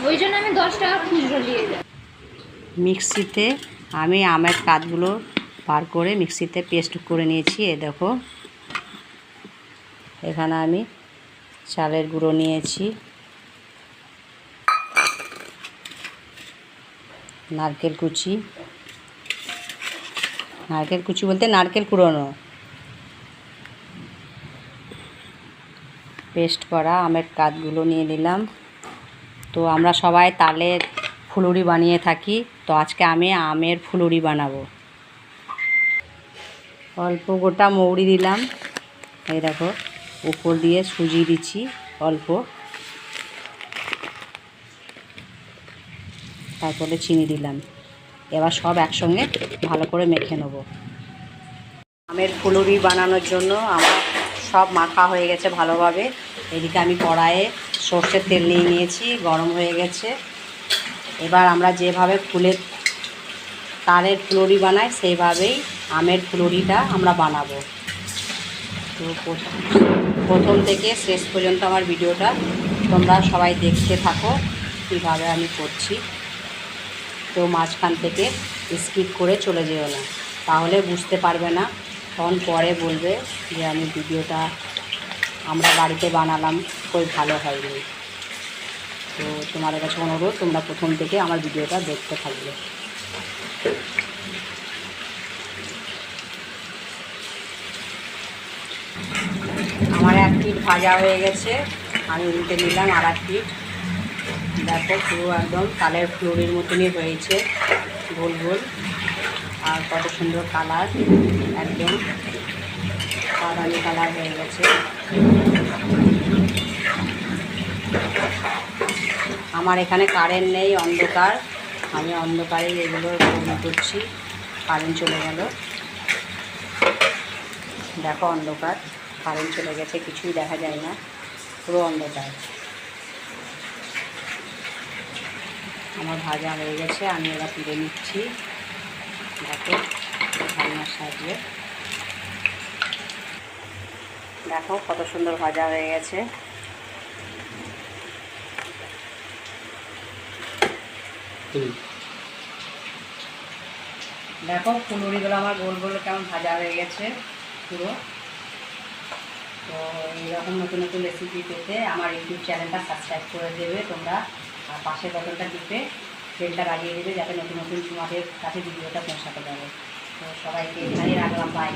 ওই জন্য আমি 10 টাকা খুচরো নিয়ে যাই। মিক্সিতে আমি আমের কাঠগুলো বার করে মিক্সিতে পেস্ট করে নিয়েছি। এ দেখো, এখানে আমি চালের গুঁড়ো নিয়েছি, নারকেল কুচি বলতে নারকেল কুড়োনো, পেস্ট করা আমের কাঠগুলো নিয়ে নিলাম। তো আমরা সবাই তালের ফুলুরি বানিয়ে থাকি, তো আজকে আমি আমের ফুলুরি বানাবো। অল্প গোটা মৌরি দিলাম, এই দেখো উপর দিয়ে সুজি দিচ্ছি অল্প, তারপরে চিনি দিলাম। এবার সব একসঙ্গে ভালো করে মেখে নেব। আমের ফুলুরি বানানোর জন্য আমার সব মাখা হয়ে গেছে ভালোভাবে। এদিকে আমি কড়াইয়ে সর্ষের তেল নিয়ে নিয়েছি, গরম হয়ে গেছে। এবার আমরা যেভাবে তালের ফুলুরি বানাই সেইভাবেই আমের ফুলুরিটা আমরা বানাবো। তো প্রথম থেকে শেষ পর্যন্ত আমার ভিডিওটা তোমরা সবাই দেখতে থাকো কীভাবে আমি করছি। তো মাঝখান থেকে স্কিপ করে চলে যেও না, তাহলে বুঝতে পারবে না, তখন পরে বলবে যে আমি ভিডিওটা আমরা বাড়িতে বানালাম খুব ভালো হয়নি। তো তোমাদের কাছে অনুরোধ, তোমরা প্রথম থেকে আমার ভিডিওটা দেখতে থাকবে। আমার 1 পিঠ ভাজা হয়ে গেছে, আমি উল্টে নিলাম আর 1 পিঠ। দেখো পুরো একদম তালের ফুলুরির মতনই হয়েছে, গোল গোল, আর কত সুন্দর কালার, একদম বাদামি কালার হয়ে গেছে। আমার এখানে কারেন্ট নেই, অন্ধকার, আমি অন্ধকারেই এগুলো করছি। কারেন্ট চলে গেল, দেখো অন্ধকার, কারেন্ট চলে গেছে, কিছুই দেখা যায় না, পুরো অন্ধকার। আমার ভাজা হয়ে গেছে, আমি এবার তুলে নিচ্ছি। দেখো ঢাকনার সাহায্যে, দেখো কত সুন্দর ভাজা হয়ে গেছে। দেখো ফুলুরিগুলো আমার গোল গোল কেমন ভাজা হয়ে গেছে পুরো। তো এইরকম নতুন নতুন রেসিপি পেতে আমার ইউটিউব চ্যানেলটা সাবস্ক্রাইব করে দেবে তোমরা, আর পাশের বাটনটা টিপে বেলটা বাজিয়ে দেবে, যাতে নতুন নতুন তোমাদের কাছে ভিডিওটা পৌঁছাতে পারে। তো সবাইকে এখানেই রাখলাম, বাই।